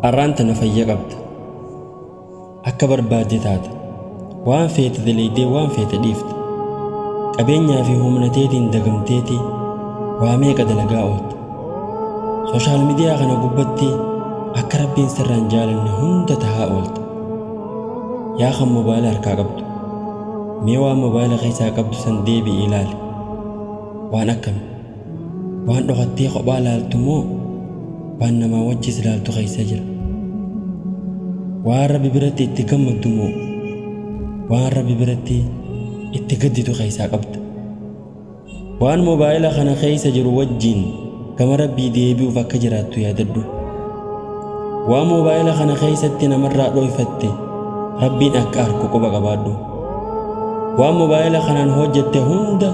arraanta na fayya qabda akka barbaadde taata waan feete dalaydee waan feete dhiifte qabeenyaa fi humna teetiin dagamteeti waa meeqa dalagaa oolta sooshaal miidiyaa kana gubbatti akka rabbiin sirraan jaalanne hunda tahaa oolta yaa kan mobaayila harkaa qabdu mee waan mobaayila keessaa qabdu san deebi'i ilaali waan akkami waan dhokattee kophaa laaltu moo waan namaa wajjis laaltu keessa jira waan rabbi biratti itti gammaddu moo waan rabbi biratti itti gadditu keessaa qabda waan mobaayila kana keessa jiru wajjiin gama rabbii deebi'uuf akka jiraattu yaadadhu waan mobaayila kana keessatti namarraa dhoyfatte rabbiin akka arku quba qabaadhu waan mobaayila kanaan hojjette hunda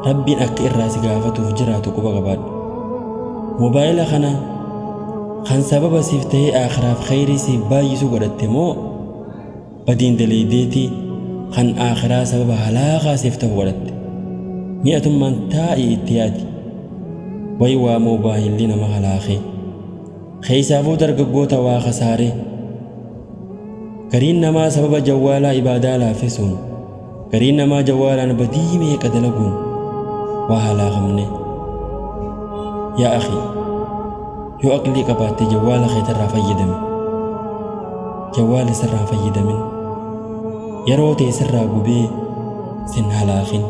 rabbiin akka irraa si gaafatuuf jiraatu quba qabaadhu mobaayila kana kan sababa siif ta'ee aakhiraaf khayrii siif baay'isu godhatte moo badiin dalaydeetii kan aakhiraa sababa halaakaa siif ta'u godhatte mi'atummaan taa'ii itti yaadi way waa mobaayilli nama halaakee keessaafuu dargaggoota waa khasaaree gariin namaa sababa jawwaalaa ibaadaa laaffisuun gariin namaa jawwaalaan badii meeqa dalaguun waa halaakamne yaa akhii yoo aqlii qabaatte jawwaala keetirraa fayyadami jawwaala sirraa fayyadamin yeroo ta'e sirraa gubee sin halaakin